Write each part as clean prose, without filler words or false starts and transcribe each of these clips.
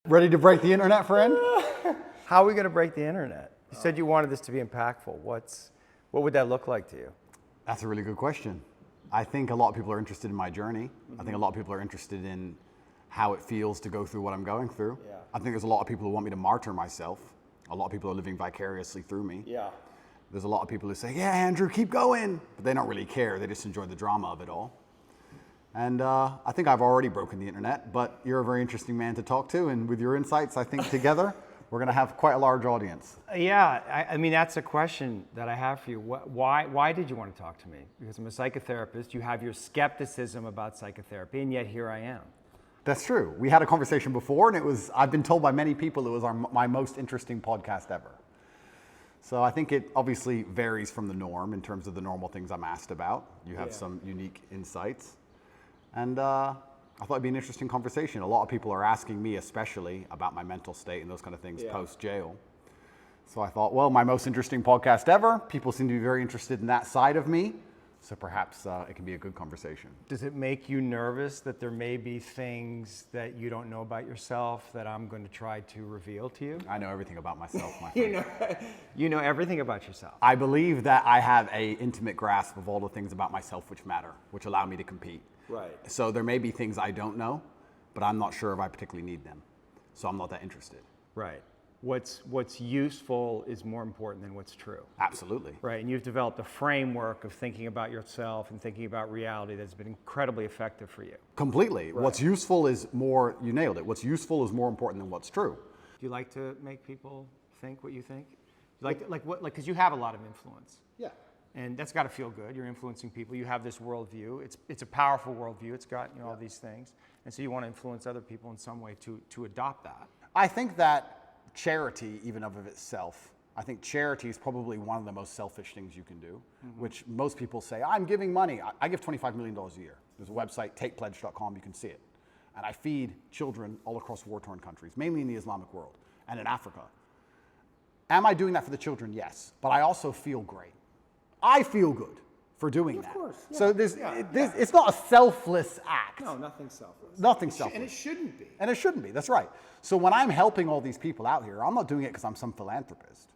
Ready to break the internet, friend? How are we going to break the internet? You said you wanted this to be impactful. What would that look like to you? That's a really good question. I think a lot of people are interested in my journey. I think a lot of people are interested in how it feels to go through what I'm going through. Yeah. I think there's a lot of people who want me to martyr myself. A lot of people are living vicariously through me. Yeah. There's a lot of people who say, yeah, Andrew, keep going. But they don't really care. They just enjoy the drama of it all. And I think I've already broken the internet, but you're a very interesting man to talk to. And with your insights, I think together, we're going to have quite a large audience. Yeah, I mean, that's a question that I have for you. Why did you want to talk to me? Because I'm a psychotherapist. You have your skepticism about psychotherapy, and yet here I am. That's true. We had a conversation before, and I've been told by many people it was my most interesting podcast ever. So I think it obviously varies from the norm in terms of the normal things I'm asked about. You have some unique insights. And I thought it'd be an interesting conversation. A lot of people are asking me especially about my mental state and those kind of things post-jail. So I thought, well, my most interesting podcast ever. People seem to be very interested in that side of me. So perhaps it can be a good conversation. Does it make you nervous that there may be things that you don't know about yourself that I'm going to try to reveal to you? I know everything about myself, my friend. You know everything about yourself. I believe that I have an intimate grasp of all the things about myself which matter, which allow me to compete. Right. So there may be things I don't know, but I'm not sure if I particularly need them. So I'm not that interested. Right. What's useful is more important than what's true. Absolutely. Right, and you've developed a framework of thinking about yourself and thinking about reality that's been incredibly effective for you. Completely. Right. What's useful is more, you nailed it. What's useful is more important than what's true. Do you like to make people think what you think? Because you have a lot of influence. Yeah. And that's got to feel good. You're influencing people. You have this worldview. It's a powerful worldview. It's got all these things. And so you want to influence other people in some way to adopt that. I think that charity, even of itself, I think charity is probably one of the most selfish things you can do, which most people say, I'm giving money. I give $25 million a year. There's a website, tatepledge.com, you can see it. And I feed children all across war-torn countries, mainly in the Islamic world and in Africa. Am I doing that for the children? Yes. But I also feel great. I feel good for doing that. Of course. Yeah. So it's not a selfless act. No, nothing selfless. Nothing selfless. And it shouldn't be. And it shouldn't be, that's right. So when I'm helping all these people out here, I'm not doing it because I'm some philanthropist.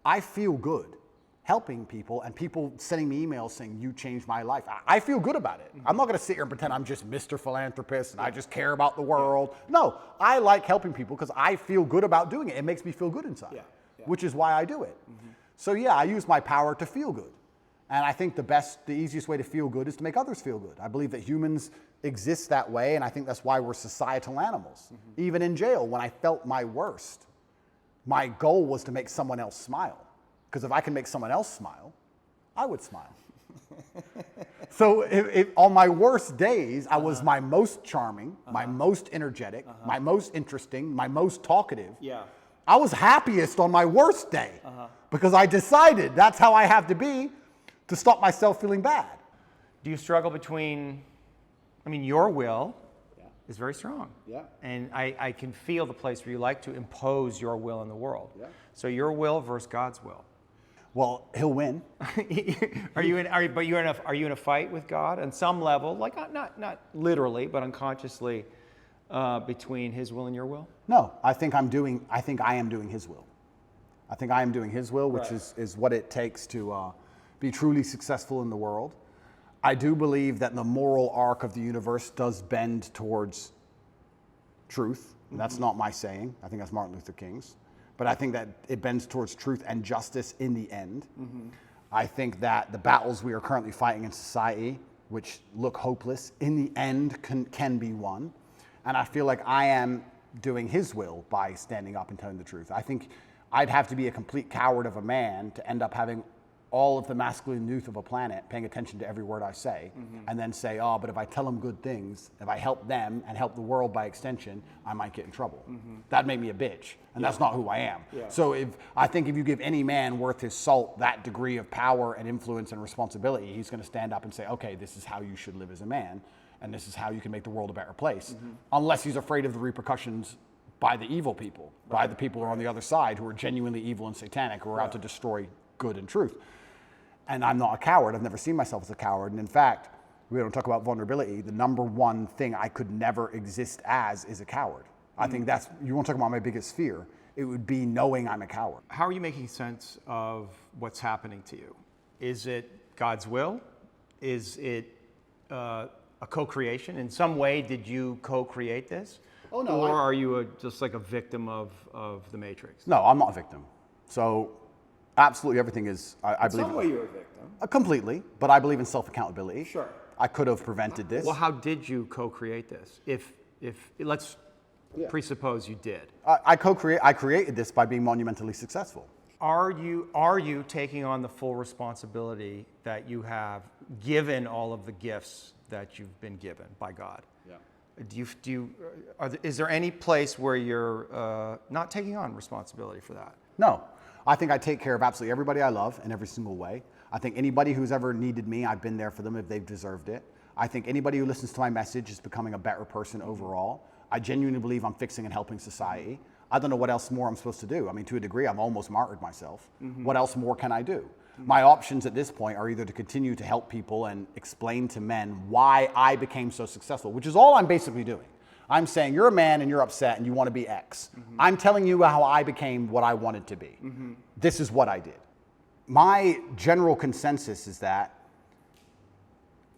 I feel good helping people and people sending me emails saying, you changed my life. I feel good about it. I'm not going to sit here and pretend I'm just Mr. Philanthropist and I just care about the world. No, I like helping people because I feel good about doing it. It makes me feel good inside, which is why I do it. So yeah, I use my power to feel good. And I think the easiest way to feel good is to make others feel good. I believe that humans exist that way, and I think that's why we're societal animals. Even in jail, when I felt my worst, my goal was to make someone else smile. Because if I can make someone else smile, I would smile. So if on my worst days, I was my most charming, my most energetic, my most interesting, my most talkative. Yeah. I was happiest on my worst day because I decided that's how I have to be to stop myself feeling bad. Do you struggle between, your will is very strong. Yeah. And I can feel the place where you like to impose your will in the world. Yeah. So your will versus God's will. Well, he'll win. Are you in a fight with God on some level, like not literally, but unconsciously, between his will and your will? No, I think I am doing his will. I think I am doing his will, which is what it takes to be truly successful in the world. I do believe that the moral arc of the universe does bend towards truth. And that's not my saying. I think that's Martin Luther King's. But I think that it bends towards truth and justice in the end. I think that the battles we are currently fighting in society, which look hopeless, in the end can be won. And I feel like I am doing his will by standing up and telling the truth. I think I'd have to be a complete coward of a man to end up having all of the masculine youth of a planet paying attention to every word I say, and then say, oh, but if I tell them good things, if I help them and help the world by extension, I might get in trouble. That'd make me a bitch, and that's not who I am. Yeah. So I think if you give any man worth his salt that degree of power and influence and responsibility, he's going to stand up and say, okay, this is how you should live as a man, and this is how you can make the world a better place, unless he's afraid of the repercussions by the evil people, by the people who are on the other side, who are genuinely evil and satanic, who are out to destroy good and truth. And I'm not a coward. I've never seen myself as a coward. And in fact, we don't talk about vulnerability. The number one thing I could never exist as is a coward. I think that's, you want to talk about my biggest fear, it would be knowing I'm a coward. How are you making sense of what's happening to you? Is it God's will? Is it a co-creation? In some way, did you co-create this? Oh, no. Or are you just like a victim of the Matrix? No, I'm not a victim. So absolutely everything is, I believe. In some way you're a victim. Completely, but I believe in self-accountability. Sure. I could have prevented this. Well, how did you co-create this? If let's presuppose you did. I created this by being monumentally successful. Are you taking on the full responsibility that you have given all of the gifts that you've been given by God? Yeah. Is there any place where you're not taking on responsibility for that? No. I think I take care of absolutely everybody I love in every single way. I think anybody who's ever needed me, I've been there for them if they've deserved it. I think anybody who listens to my message is becoming a better person overall. I genuinely believe I'm fixing and helping society. I don't know what else more I'm supposed to do. I mean, to a degree, I've almost martyred myself. What else more can I do? My options at this point are either to continue to help people and explain to men why I became so successful, which is all I'm basically doing. I'm saying you're a man and you're upset and you want to be X. I'm telling you how I became what I wanted to be. This is what I did. My general consensus is that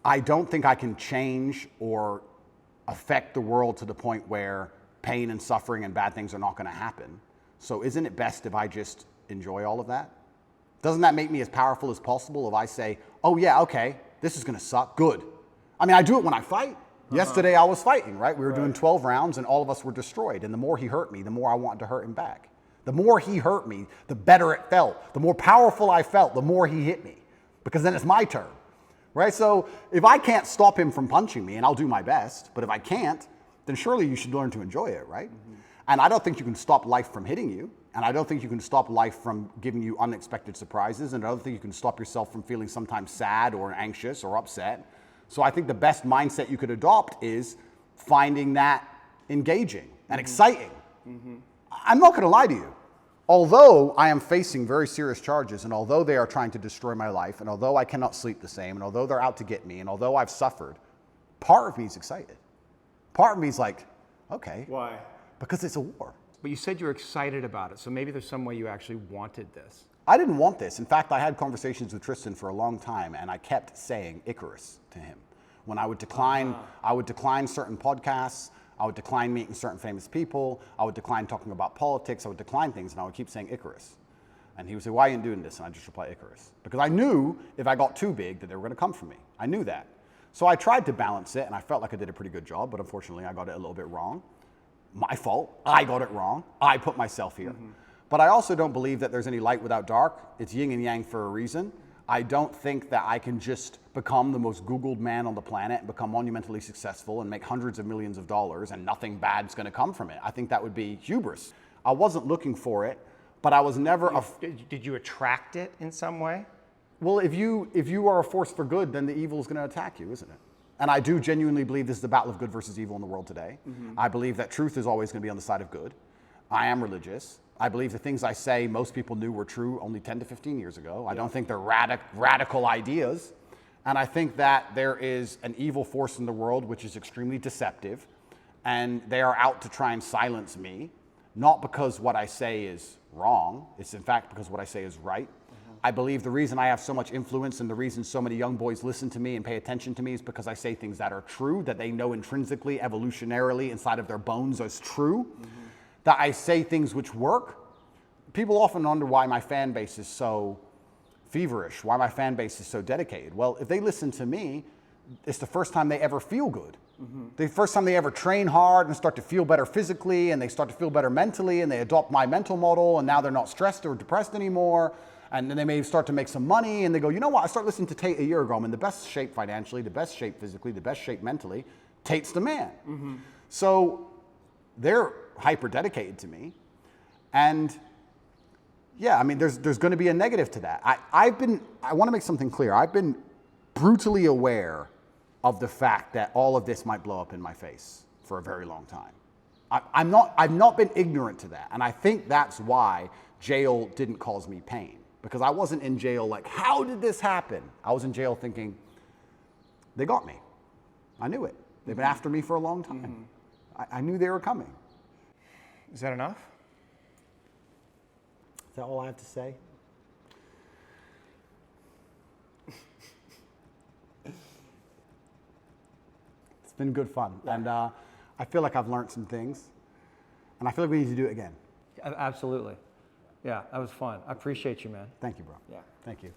I don't think I can change or affect the world to the point where pain and suffering and bad things are not going to happen. So isn't it best if I just enjoy all of that? Doesn't that make me as powerful as possible if I say, oh yeah, okay, this is going to suck, good. I mean, I do it when I fight. Yesterday I was fighting, right? We were doing 12 rounds and all of us were destroyed. And the more he hurt me, the more I wanted to hurt him back. The more he hurt me, the better it felt. The more powerful I felt, the more he hit me. Because then it's my turn, right? So if I can't stop him from punching me, and I'll do my best, but if I can't, then surely you should learn to enjoy it, right? And I don't think you can stop life from hitting you. And I don't think you can stop life from giving you unexpected surprises. And I don't think you can stop yourself from feeling sometimes sad or anxious or upset. So I think the best mindset you could adopt is finding that engaging and exciting. I'm not going to lie to you. Although I am facing very serious charges, and although they are trying to destroy my life, and although I cannot sleep the same, and although they're out to get me, and although I've suffered, part of me is excited. Part of me is like, okay. Why? Because it's a war. But you said you were excited about it, so maybe there's some way you actually wanted this. I didn't want this. In fact, I had conversations with Tristan for a long time, and I kept saying Icarus to him. When I would decline, certain podcasts, I would decline meeting certain famous people, I would decline talking about politics, I would decline things, and I would keep saying Icarus. And he would say, why are you doing this? And I just reply Icarus. Because I knew if I got too big that they were going to come for me. I knew that. So I tried to balance it, and I felt like I did a pretty good job, but unfortunately I got it a little bit wrong. My fault. I got it wrong. I put myself here. But I also don't believe that there's any light without dark. It's yin and yang for a reason. I don't think that I can just become the most Googled man on the planet and become monumentally successful and make hundreds of millions of dollars and nothing bad's going to come from it. I think that would be hubris. I wasn't looking for it, but I was never... Did you attract it in some way? Well, if you are a force for good, then the evil is going to attack you, isn't it? And I do genuinely believe this is the battle of good versus evil in the world today. I believe that truth is always going to be on the side of good. I am religious. I believe the things I say most people knew were true only 10 to 15 years ago. I don't think they're radical ideas. And I think that there is an evil force in the world which is extremely deceptive. And they are out to try and silence me. Not because what I say is wrong. It's in fact because what I say is right. I believe the reason I have so much influence and the reason so many young boys listen to me and pay attention to me is because I say things that are true, that they know intrinsically, evolutionarily, inside of their bones as true, that I say things which work. People often wonder why my fan base is so feverish, why my fan base is so dedicated. Well, if they listen to me, it's the first time they ever feel good. The first time they ever train hard and start to feel better physically and they start to feel better mentally and they adopt my mental model and now they're not stressed or depressed anymore. And then they may start to make some money and they go, you know what, I started listening to Tate a year ago. I'm in the best shape financially, the best shape physically, the best shape mentally. Tate's the man. So they're hyper dedicated to me. And yeah, I mean, there's going to be a negative to that. I want to make something clear. I've been brutally aware of the fact that all of this might blow up in my face for a very long time. I've not been ignorant to that. And I think that's why jail didn't cause me pain. Because I wasn't in jail like, how did this happen? I was in jail thinking, they got me. I knew it. They've been after me for a long time. I knew they were coming. Is that enough? Is that all I have to say? It's been good fun. Yeah. And I feel like I've learned some things. And I feel like we need to do it again. Absolutely. Yeah, that was fun. I appreciate you, man. Thank you, bro. Yeah. Thank you.